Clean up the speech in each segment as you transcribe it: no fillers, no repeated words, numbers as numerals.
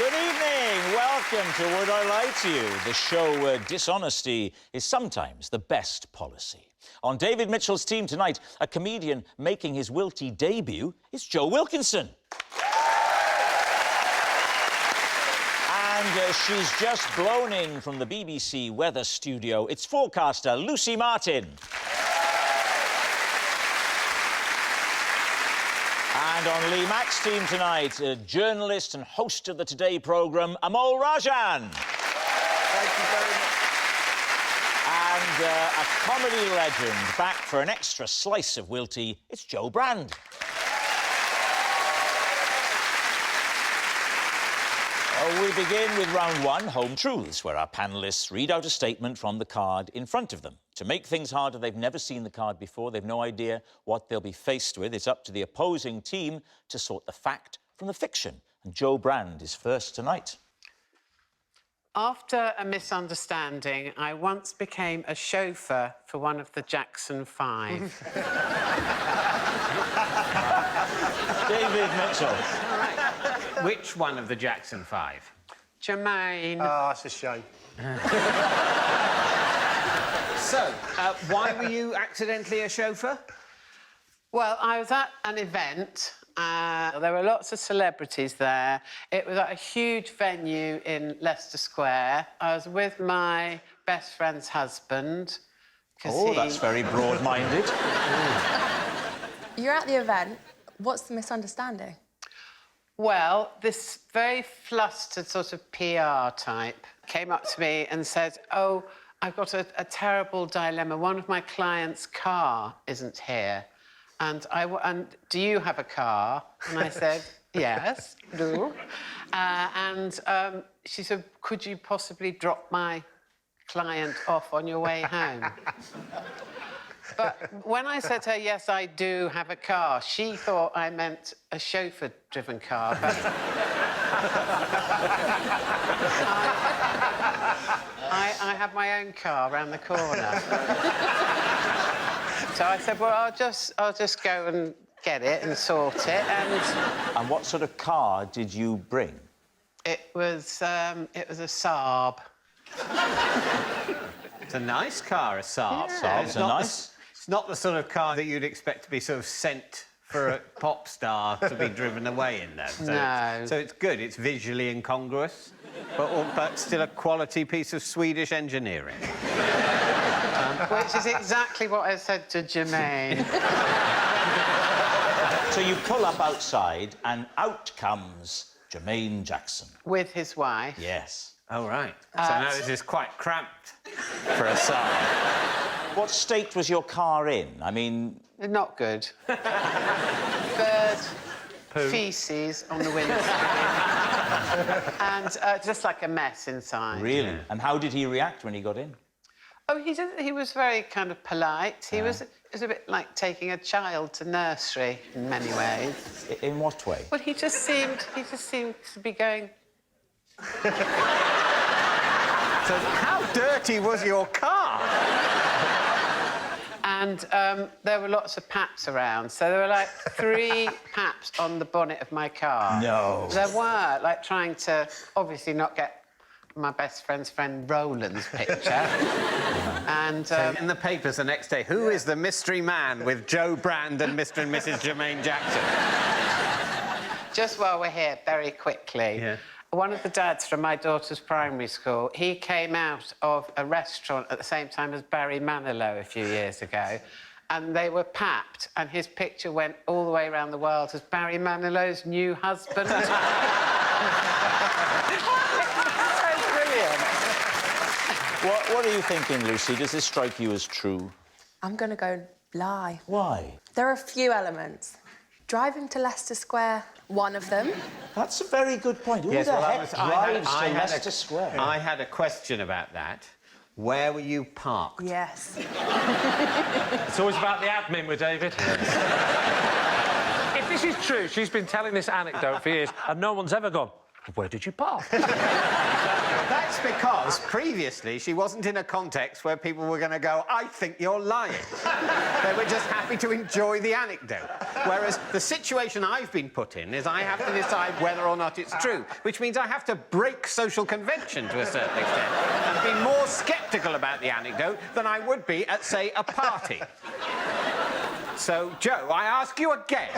Good evening. Welcome to Would I Lie to You, the show where dishonesty is sometimes the best policy. On David Mitchell's team tonight, a comedian making his WILTY debut is Joe Wilkinson. And she's just blown in from the BBC weather studio. It's forecaster Lucy Martin. And on Lee Mack's team tonight, a journalist and host of the Today programme, Amol Rajan. Thank you very much. And a comedy legend back for an extra slice of WILTY, it's Joe Brand. We begin with round one, Home Truths, where our panellists read out a statement from the card in front of them. To make things harder, they've never seen the card before. They've no idea what they'll be faced with. It's up to the opposing team to sort the fact from the fiction. And Joe Brand is first tonight. After a misunderstanding, I once became a chauffeur for one of the Jackson 5. David Mitchell. Which one of the Jackson 5? Jermaine. Oh, that's a shame. So, why were you accidentally a chauffeur? Well, I was at an event. There were lots of celebrities there. It was at a huge venue in Leicester Square. I was with my best friend's husband. Oh, that's very broad-minded. You're at the event. What's the misunderstanding? Well, this very flustered sort of PR type came up to me and said, oh, I've got a terrible dilemma. One of my clients' car isn't here. And do you have a car? And I said, yes, do. She said, could you possibly drop my client off on your way home? But when I said to her, yes, I do have a car, she thought I meant a chauffeur-driven car. But I have my own car around the corner. So I said, well, I'll just go and get it and sort it. And what sort of car did you bring? It was a Saab. It's a nice car, a Saab. Yeah. Saabs are nice. It's not the sort of car that you'd expect to be sort of sent for a pop star to be driven away in, though. So No. So it's good. It's visually incongruous, but still a quality piece of Swedish engineering. Which is exactly what I said to Jermaine. So you pull up outside, and out comes Jermaine Jackson. With his wife. Yes. Oh, right. So now this is quite cramped for a Saab. What state was your car in? I mean... Not good. Bird feces on the windscreen. And just like a mess inside. Really? And how did he react when he got in? Oh, he was very kind of polite. It was a bit like taking a child to nursery in many ways. In what way? Well, he just seemed to be going... So how dirty was your car? And there were lots of paps around. So there were, like, 3 paps on the bonnet of my car. No. There were, like, trying to obviously not get my best friend's friend Roland's picture. And... So in the papers the next day, who is the mystery man with Joe Brand and Mr. and Mrs. Jermaine Jackson? Just while we're here, very quickly... Yeah. One of the dads from my daughter's primary school, he came out of a restaurant at the same time as Barry Manilow a few years ago, and they were papped, and his picture went all the way around the world as Barry Manilow's new husband. That's brilliant. What are you thinking, Lucy? Does this strike you as true? I'm going to go lie. Why? There are a few elements. Driving to Leicester Square, one of them. That's a very good point. Who the heck drives to Leicester Square? I had a question about that. Where were you parked? Yes. It's always about the admin with David. If this is true, she's been telling this anecdote for years, and no one's ever gone, where did you park? That's because previously she wasn't in a context where people were going to go, I think you're lying. They were just happy happy to enjoy the anecdote. Whereas the situation I've been put in is I have to decide whether or not it's true, which means I have to break social convention to a certain extent and be more sceptical about the anecdote than I would be at, say, a party. So, Joe, I ask you again.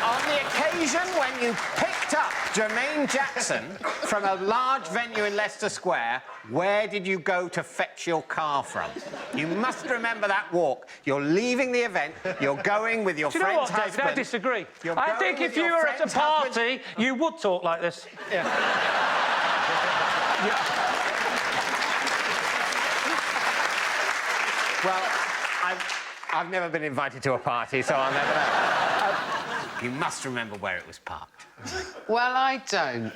On the occasion when you picked up Jermaine Jackson from a large venue in Leicester Square, where did you go to fetch your car from? You must remember that walk. You're leaving the event, you're going with your Do you know friend's what, David? husband. I disagree. You're I going think with if you your were at a friend's husband. party, you would talk like this. Yeah. Well, I've never been invited to a party, so I'll never know. You must remember where it was parked. Well, I don't.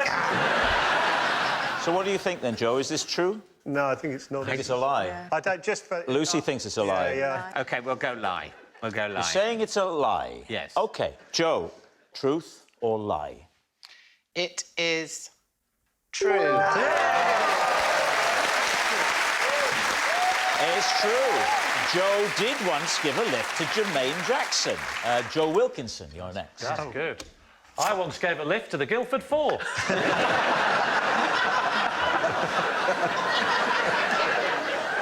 So what do you think then, Joe? Is this true? No, I think it's not. I think it's a lie. Yeah. I don't just for... Lucy thinks it's a lie. Yeah. OK, we'll go lie. We'll go lie. You're saying it's a lie? Yes. OK. Joe, truth or lie? It is true. It's true. Joe did once give a lift to Jermaine Jackson. Joe Wilkinson, you're next. That's good. I once gave a lift to the Guildford Four.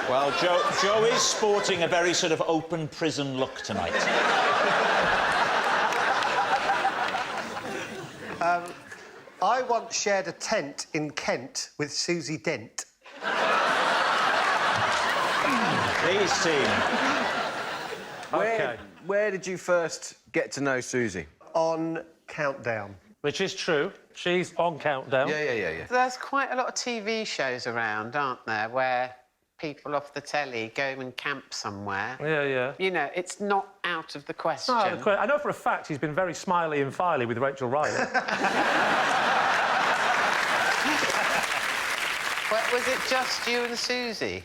Well, Joe is sporting a very sort of open prison look tonight. I once shared a tent in Kent with Susie Dent. Please, team. OK. Where did you first get to know Susie? On Countdown. Which is true. She's on Countdown. Yeah. There's quite a lot of TV shows around, aren't there, where people off the telly go and camp somewhere. Yeah. You know, it's not out of the question. No, I know for a fact he's been very smiley and fily with Rachel Riley. Well, was it just you and Susie?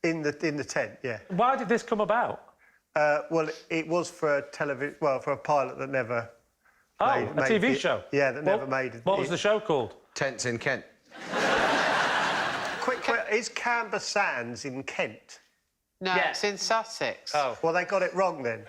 In the tent, yeah. Why did this come about? Well, it was for a television... Well, for a pilot that never... Oh, made a TV show? Yeah, that never made it. What was the show called? Tents in Kent. Quick, is Camber Sands in Kent? No, Yeah. it's in Sussex. Oh. Well, they got it wrong then.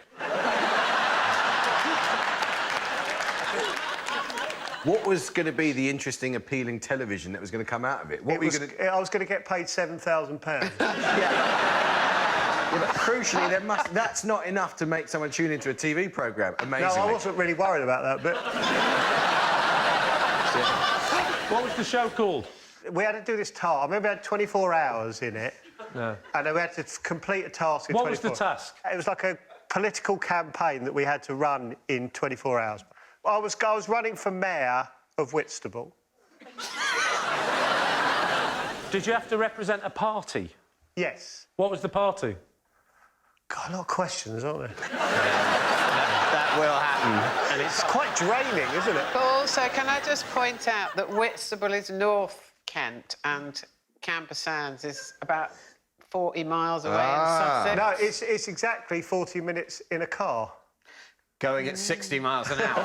What was going to be the interesting, appealing television that was going to come out of it? What were you going to... I was going to get paid £7,000. Yeah, but crucially, that's not enough to make someone tune into a TV programme. Amazingly. No, I wasn't really worried about that, but... What was the show called? We had to do this task. I remember we had 24 hours in it. No. And then we had to complete a task in 24 What was the task? It was like a political campaign that we had to run in 24 hours. I was running for mayor of Whitstable. Did you have to represent a party? Yes. What was the party? God, a lot of questions, aren't there? That will happen. And it's quite draining, isn't it? But also, can I just point out that Whitstable is North Kent and Camber Sands is about 40 miles away in Sussex. No, it's exactly 40 minutes in a car. Going at 60 miles an hour.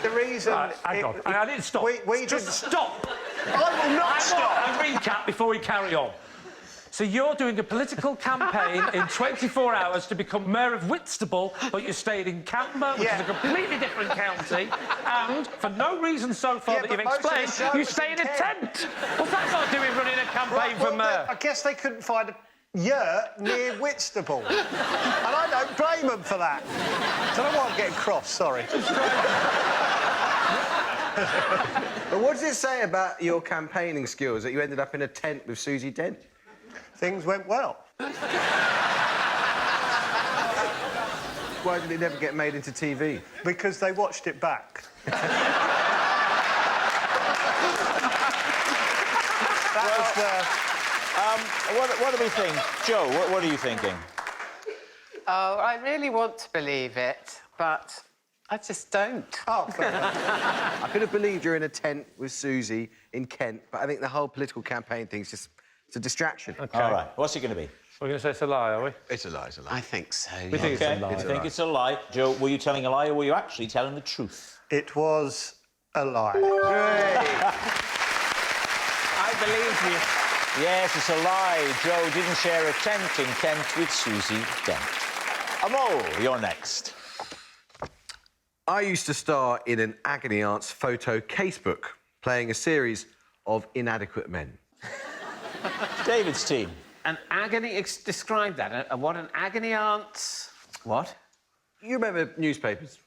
The reason... Hang on. I didn't stop. We Just stop. I will not stop! A recap before we carry on. So you're doing a political campaign in 24 hours to become mayor of Whitstable, but you stayed in Camber, which is a completely different county, and for no reason so far that but you've most of the explained, show you was stay in in a Kent. tent. What's that got to do with running a campaign for mayor? I guess they couldn't find a yurt near Whitstable. And I don't blame them for that. I don't know why I'm getting cross, sorry. But what does it say about your campaigning skills that you ended up in a tent with Susie Dent? Things went well. Why did it never get made into TV? Because they watched it back. What do we think? Joe, what are you thinking? Oh, I really want to believe it, but I just don't. Oh, fair enough. I could have believed you're in a tent with Susie in Kent, but I think the whole political campaign thing's just... It's a distraction. OK. All right. What's it going to be? We're going to say it's a lie, are we? It's a lie, it's a lie. I think so. We think it's a lie. I think it's a lie. Joe, were you telling a lie or were you actually telling the truth? It was a lie. I believe you. Yes, it's a lie. Joe didn't share a tent in Kent with Susie Dent. Amol, you're next. I used to star in an agony aunt's photo casebook, playing a series of inadequate men. David's team. An agony... Describe that. What an agony aunt... What? You remember newspapers?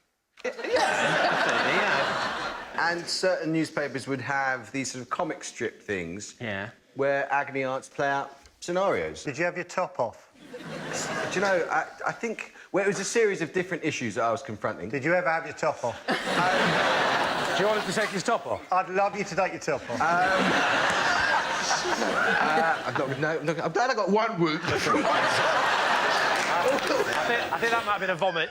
Absolutely, yeah. And certain newspapers would have these sort of comic strip things where agony aunts play out scenarios. Did you have your top off? Do you know, I think... Well, it was a series of different issues that I was confronting. Did you ever have your top off? Do you want him to take his top off? I'd love you to take your top off. I'm glad I got one word. I think that might have been a vomit.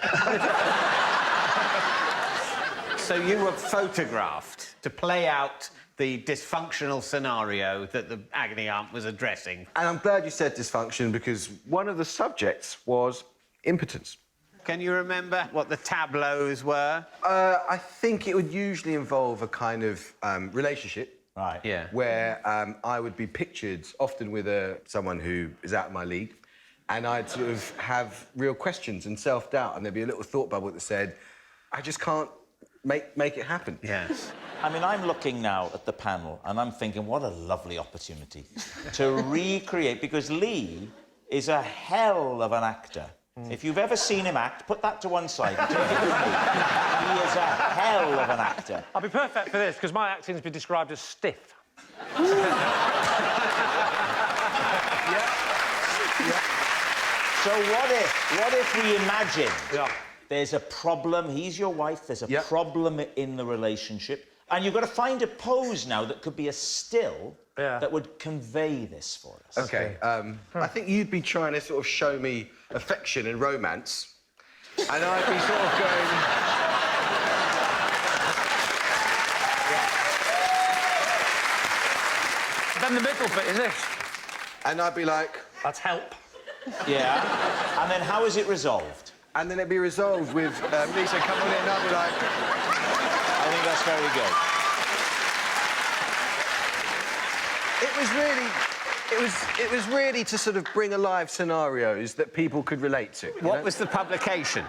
So you were photographed to play out the dysfunctional scenario that the agony aunt was addressing. And I'm glad you said dysfunction, because one of the subjects was impotence. Can you remember what the tableaus were? I think it would usually involve a kind of relationship. Right. Yeah. Where I would be pictured, often with someone who is out of my league, and I'd sort of have real questions and self-doubt, and there'd be a little thought bubble that said, I just can't make it happen. Yes. I mean, I'm looking now at the panel, and I'm thinking, what a lovely opportunity to recreate, because Lee is a hell of an actor. If you've ever seen him act, put that to one side. Take it with me. He is a hell of an actor. I'll be perfect for this, because my acting's been described as stiff. So what if we imagine there's a problem, he's your wife, there's a problem in the relationship, and you've got to find a pose now that could be a still that would convey this for us. OK, I think you'd be trying to sort of show me affection and romance, and I'd be sort of going... Then the middle bit is this. And I'd be like... That's help. Yeah. And then how is it resolved? And then it'd be resolved with Lisa, come on in, and I'd be like... I think that's very good. It was really to sort of bring alive scenarios that people could relate to. What was the publication?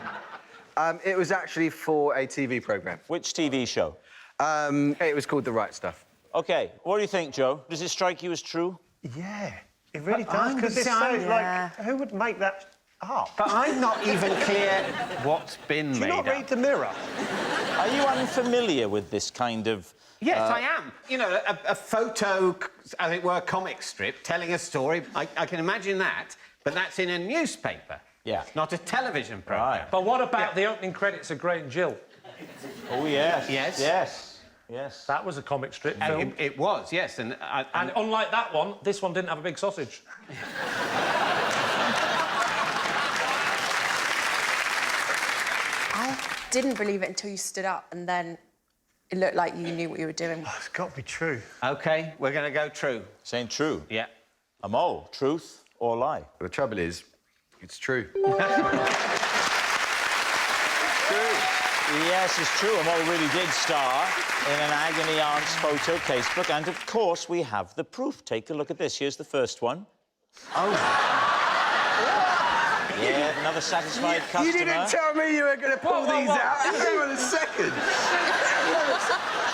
It was actually for a TV programme. Which TV show? It was called The Right Stuff. OK, what do you think, Joe? Does it strike you as true? Yeah, it really does, because it's so, like, who would make that up? But I'm not even clear what's been made Do you not read up. the Mirror? Are you unfamiliar with this kind of... Yes, I am. You know, a photo, as it were, comic strip telling a story. I can imagine that, but that's in a newspaper. Yeah. Not a television programme. Right. But what about the opening credits of Great and Jill? Oh, yes. Yes. Yes. Yes. That was a comic strip film. And it was, yes. And unlike that one, this one didn't have a big sausage. I didn't believe it until you stood up, and then it looked like you knew what you were doing. Oh, it's got to be true. OK, we're going to go true. Saying true? Yeah. Amol, truth or lie? The trouble is, it's true. Yes, it's true. Amol really did star in an agony aunt's photo casebook, and of course we have the proof. Take a look at this. Here's the first one. Oh. Yeah, another satisfied customer. You didn't tell me you were going to pull these out. Hang on a second.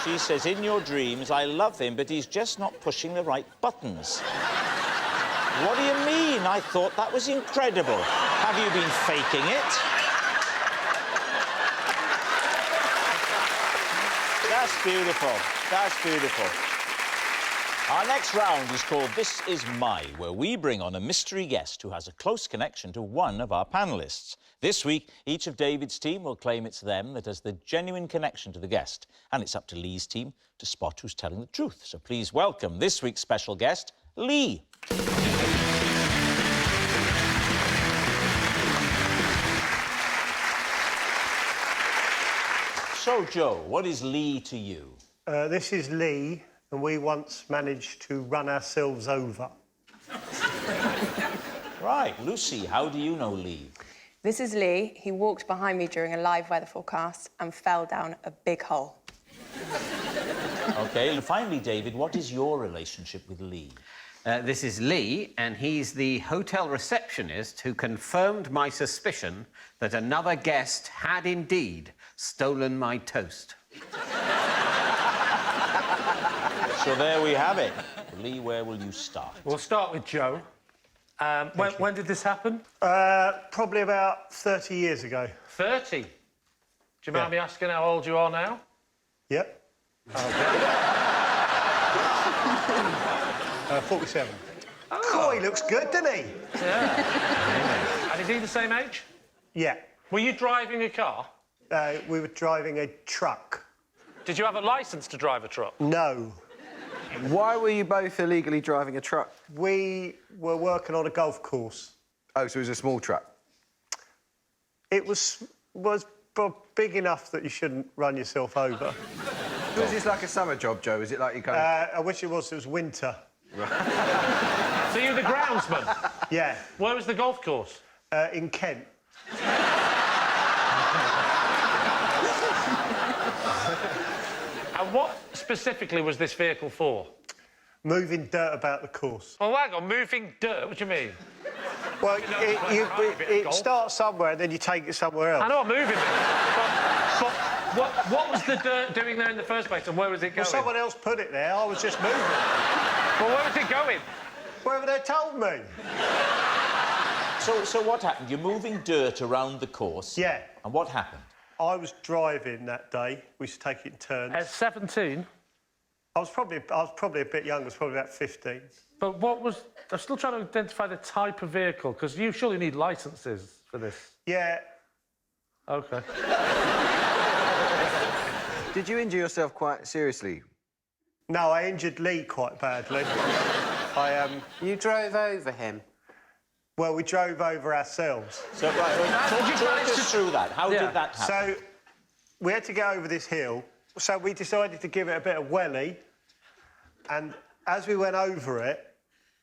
She says, in your dreams, I love him, but he's just not pushing the right buttons. What do you mean? I thought that was incredible. Have you been faking it? That's beautiful. That's beautiful. Our next round is called This Is My, where we bring on a mystery guest who has a close connection to one of our panellists. This week, each of David's team will claim it's them that has the genuine connection to the guest, and it's up to Lee's team to spot who's telling the truth. So please welcome this week's special guest, Lee. So, Joe, what is Lee to you? This is Lee, and we once managed to run ourselves over. Right. Lucy, how do you know Lee? This is Lee. He walked behind me during a live weather forecast and fell down a big hole. OK, and finally, David, what is your relationship with Lee? This is Lee, and he's the hotel receptionist who confirmed my suspicion that another guest had indeed stolen my toast. So there we have it. Lee, where will you start? We'll start with Joe. When did this happen? Probably about 30 years ago. 30? Do you mind me asking how old you are now? Yep. OK. 47. Oh, he looks good, doesn't he? Yeah. And is he the same age? Yeah. Were you driving a car? We were driving a truck. Did you have a licence to drive a truck? No. Why were you both illegally driving a truck? We were working on a golf course. Oh, so it was a small truck? It was big enough that you shouldn't run yourself over. Was this like a summer job, Joe? Is it like you kind of... I wish it was winter. So you're the groundsman? Yeah. Where was the golf course? In Kent. And what specifically was this vehicle for? Moving dirt about the course. Well, hang on, moving dirt, what do you mean? Well, it starts somewhere and then you take it somewhere else. I know I'm moving it, but what was the dirt doing there in the first place and where was it going? Well, someone else put it there, I was just moving it. Well, where was it going? Wherever they told me. So what happened? You're moving dirt around the course. Yeah. And what happened? I was driving that day. We used to take it in turns. At 17? I was probably a bit younger. I was probably about 15. But what was... I'm still trying to identify the type of vehicle, because you surely need licences for this. Yeah. OK. Did you injure yourself quite seriously? No, I injured Lee quite badly. You drove over him? Well, we drove over ourselves. So, talk us through that. How did that happen? So, we had to go over this hill, so we decided to give it a bit of welly, and as we went over it,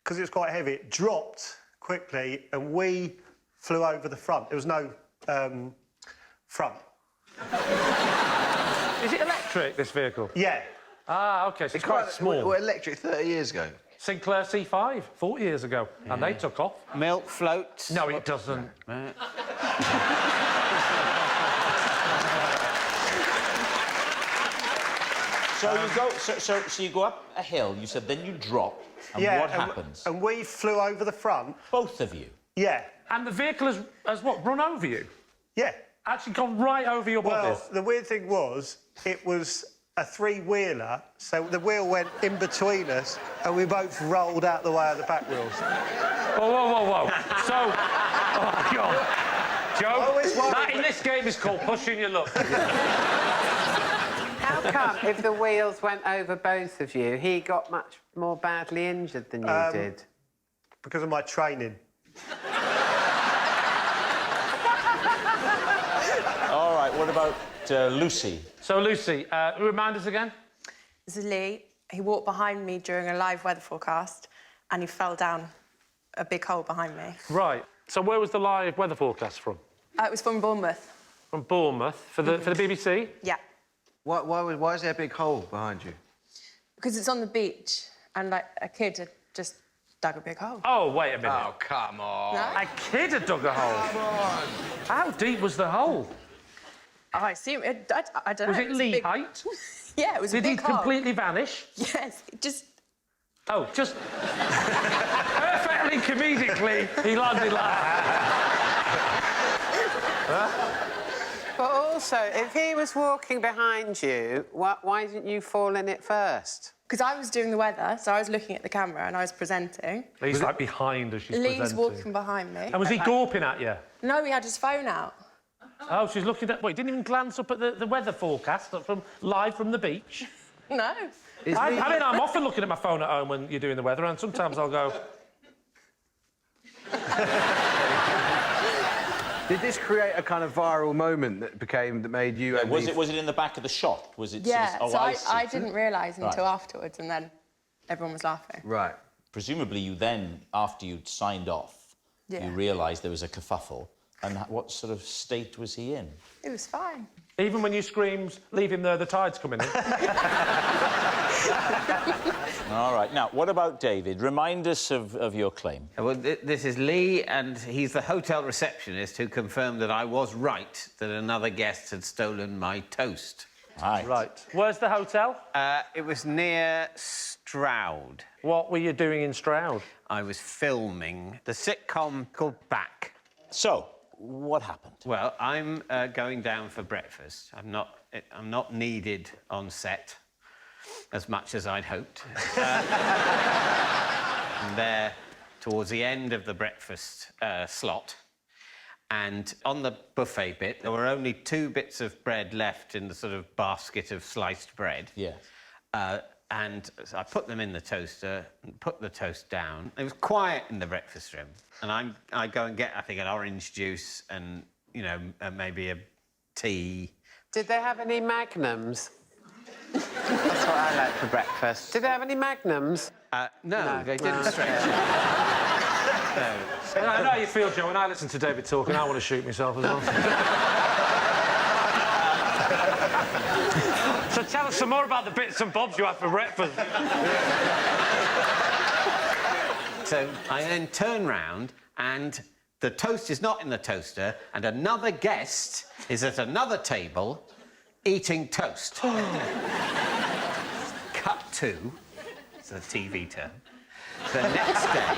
because it was quite heavy, it dropped quickly, and we flew over the front. There was no front. Is it electric, this vehicle? Yeah. Ah, OK, so it's quite small. Well, electric 30 years ago. Sinclair C5, 40 years ago, and they took off. Milk floats. No, it doesn't. So you go. So you go up a hill. You said then you drop. And what happens? And we flew over the front. Both of you. Yeah. And the vehicle has what? Run over you? Yeah. Actually gone right over your body. Well, the weird thing was, it was a three-wheeler, so the wheel went in between us, and we both rolled out the way of the back wheels. Whoa. So, oh, God. Joe, that in this game is called pushing your luck. How come, if the wheels went over both of you, he got much more badly injured than you did? Because of my training. All right. What about Lucy? So, Lucy, remind us again. This is Lee. He walked behind me during a live weather forecast and he fell down a big hole behind me. Right. So where was the live weather forecast from? It was from Bournemouth. From Bournemouth, for the BBC? Yeah. Why is there a big hole behind you? Because it's on the beach and, like, a kid had just dug a big hole. Oh, wait a minute. Oh, come on. No? A kid had dug a hole? Come on. How deep was the hole? Oh, I assume... I don't know. Was it Lee height? Yeah, it was a big hole. Did he completely vanish? Yes, it just... Oh, just... perfectly comedically, he landed like that. But also, if he was walking behind you, why didn't you fall in it first? Because I was doing the weather, so I was looking at the camera and I was presenting. Lee's like behind as she's presenting. Lee's walking behind me. And was he gawping at you? No, he had his phone out. Oh, she's looking at... Wait, didn't even glance up at the weather forecast live from the beach? No. I mean, I'm often looking at my phone at home when you're doing the weather, and sometimes I'll go... Did this create a kind of viral moment that made you... Was it in the back of the shop? Was it? Yeah, sort of, I didn't realise until afterwards, and then everyone was laughing. Right. Presumably, you then, after you'd signed off, you realised there was a kerfuffle. And what sort of state was he in? It was fine. Even when you screamed, leave him there, the tide's coming in? All right. Now, what about David? Remind us of your claim. Well, this is Lee, and he's the hotel receptionist who confirmed that I was right that another guest had stolen my toast. Right. Where's the hotel? It was near Stroud. What were you doing in Stroud? I was filming the sitcom called Back. So, what happened? Well, I'm going down for breakfast. I'm not needed on set as much as I'd hoped. I'm there towards the end of the breakfast slot. And on the buffet bit, there were only 2 bits of bread left in the sort of basket of sliced bread. Yes. And so I put them in the toaster and put the toast down. It was quiet in the breakfast room. And I go and get, I think, an orange juice and, you know, maybe a tea. Did they have any Magnums? That's what I like for breakfast. Did they have any Magnums? No, they didn't stretch. No. I know how you feel, Joe. When I listen to David talking, I want to shoot myself as well. So tell us some more about the bits and bobs you had for breakfast. So I then turn round and the toast is not in the toaster and another guest is at another table eating toast. Cut to, it's a TV term, the next day,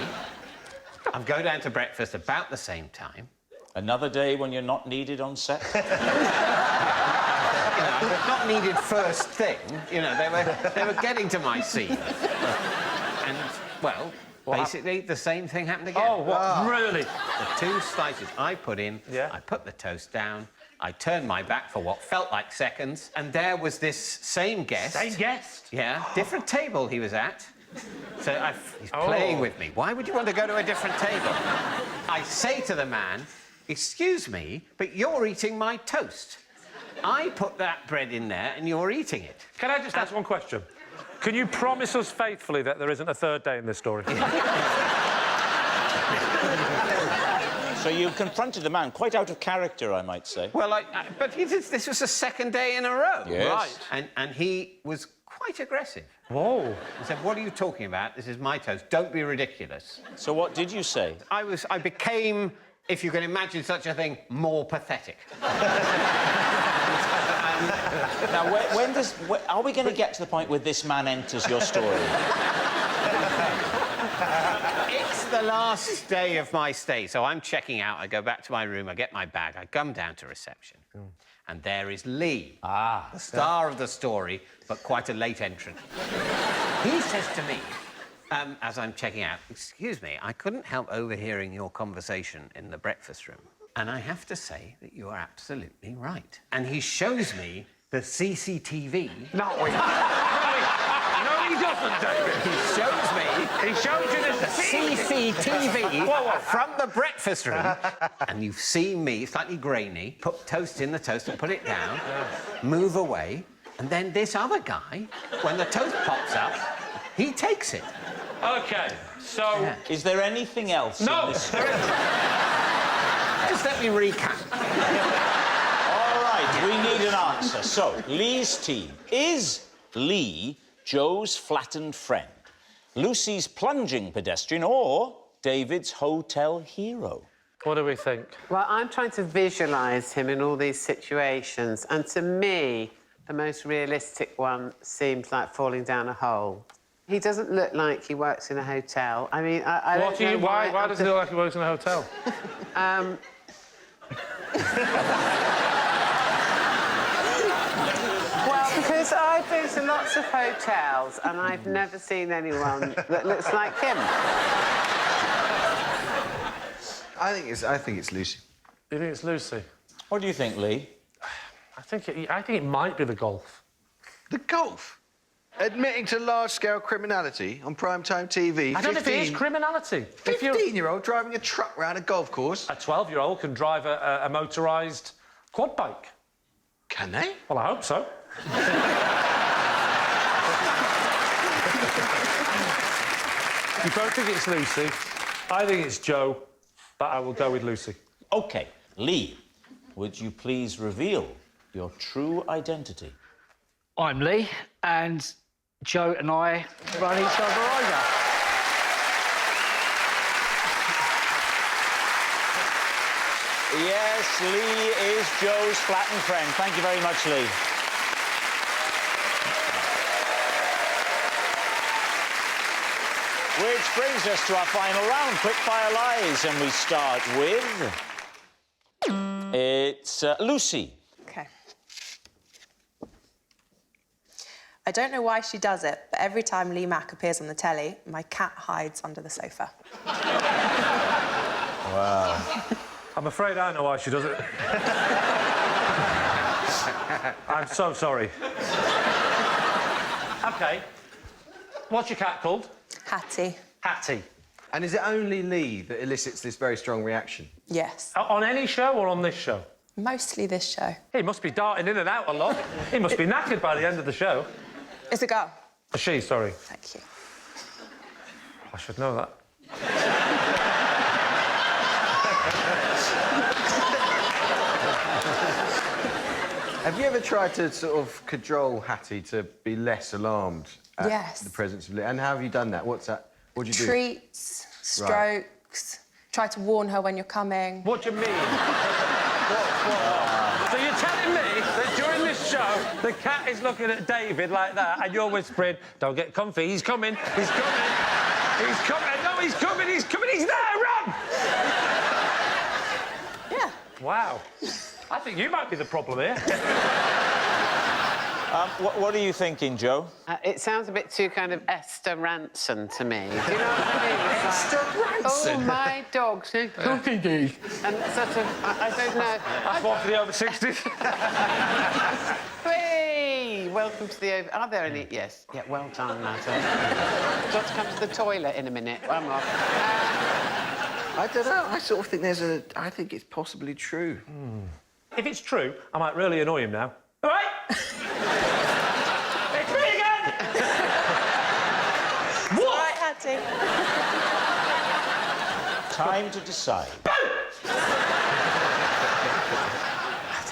I go down to breakfast about the same time. Another day when you're not needed on set? You know, not needed first thing. You know, they were getting to my scene. And, well, basically, the same thing happened again. Oh, what? Really? The 2 slices I put in, I put the toast down, I turned my back for what felt like seconds, and there was this same guest. Same guest? Yeah, different table he was at. So he's playing with me. Why would you want to go to a different table? I say to the man, excuse me, but you're eating my toast. I put that bread in there and you're eating it. Can I just ask one question? Can you promise us faithfully that there isn't a third day in this story? So you confronted the man, quite out of character, I might say. Well, but this was the 2nd day in a row. Yes. Right. And he was quite aggressive. Whoa. He said, what are you talking about? This is my toast. Don't be ridiculous. So what did you say? I became, if you can imagine such a thing, more pathetic. Now, are we going to get to the point where this man enters your story? It's the last day of my stay, so I'm checking out. I go back to my room, I get my bag, I come down to reception. And there is Lee, the star of the story, but quite a late entrant. He says to me, as I'm checking out, excuse me, I couldn't help overhearing your conversation in the breakfast room. And I have to say that you are absolutely right. And he shows me the CCTV. No, he doesn't, David. He shows me. He shows you the CCTV from the breakfast room. And you've seen me, slightly grainy, put toast in the toast and put it down, move away, and then this other guy, when the toast pops up, he takes it. OK, so... Yeah. Is there anything else in this story? Just let me recap. All right, we need an answer. So, Lee's team. Is Lee Joe's flattened friend, Lucy's plunging pedestrian, or David's hotel hero? What do we think? Well, I'm trying to visualise him in all these situations, and to me, the most realistic one seems like falling down a hole. He doesn't look like he works in a hotel. I mean, I don't know why does he look like he works in a hotel? Well, because I've been to lots of hotels and I've never seen anyone that looks like him. I think it's Lucy. You think it's Lucy? What do you think, Lee? I think it might be the golf. The golf? Admitting to large-scale criminality on primetime TV. I don't know if it is criminality. 15-year-old driving a truck round a golf course. A 12-year-old can drive a motorised quad bike. Can they? Well, I hope so. You both think it's Lucy. I think it's Joe, but I will go with Lucy. OK, Lee, would you please reveal your true identity? I'm Lee, and Joe and I run each other over. Yes, Lee is Joe's flattened friend. Thank you very much, Lee. Which brings us to our final round, quickfire lies, and we start with... It's Lucy. OK. I don't know why she does it, but every time Lee Mack appears on the telly, my cat hides under the sofa. Wow. I'm afraid I know why she does it. I'm so sorry. OK. What's your cat called? Hattie. Hattie. And is it only Lee that elicits this very strong reaction? Yes. On any show or on this show? Mostly this show. He must be darting in and out a lot. He must be knackered by the end of the show. It's a girl. A she, sorry. Thank you. I should know that. Have you ever tried to sort of cajole Hattie to be less alarmed at Yes. the presence of Lee? And how have you done that? What's that? What do you do? Treats, strokes, try to warn her when you're coming. What do you mean? So you're telling me that during this show, the cat is looking at David like that, and you're whispering, "Don't get comfy, he's coming, he's coming, he's coming, no, he's coming, he's coming, he's there, run!" Yeah. Wow. I think you might be the problem here. What are you thinking, Joe? It sounds a bit too kind of Esther Ranson to me. Do you know what I mean? It's like, Ranson? oh, my dog. Cookie. And sort of, I don't know. That's one for the over 60s. Hey, welcome to the over... Are there any... Yes. Yeah, well done, Nathan. Got to come to the toilet in a minute. I'm off. I don't know. I sort of think there's a... I think it's possibly true. If it's true, I might really annoy him now. All right? It's me again! What? All right, Hattie. Time to decide. I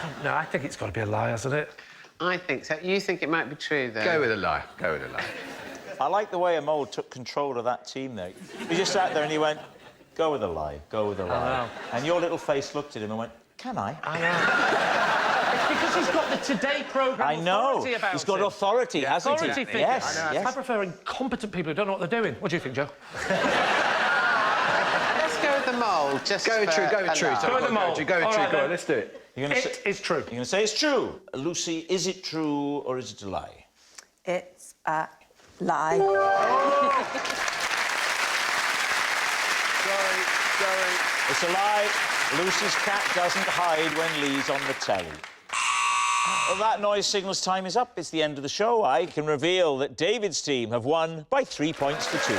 don't know. I think it's got to be a lie, hasn't it? I think so. You think it might be true, though? Go with a lie. Go with a lie. I like the way Amol took control of that team there. He just sat there and he went, go with a lie, go with a lie. And your little face looked at him and went, can I? I know. It's because he's got the Today programme I know. authority about He's got him. authority, hasn't he? Authority figure. Yes, yes. I prefer incompetent people who don't know what they're doing. What do you think, Joe? Let's go with the mole, just Go with for true. Go a with true. laugh. Go with the mole. Go with All true. right, Go on, then. let's do it. It is true. You're going to say it's true. Lucy, is it true or is it a lie? It's a lie. Sorry. It's a lie. Lucy's cat doesn't hide when Lee's on the telly. Well, that noise signals time is up. It's the end of the show. I can reveal that David's team have won by 3 points to 2.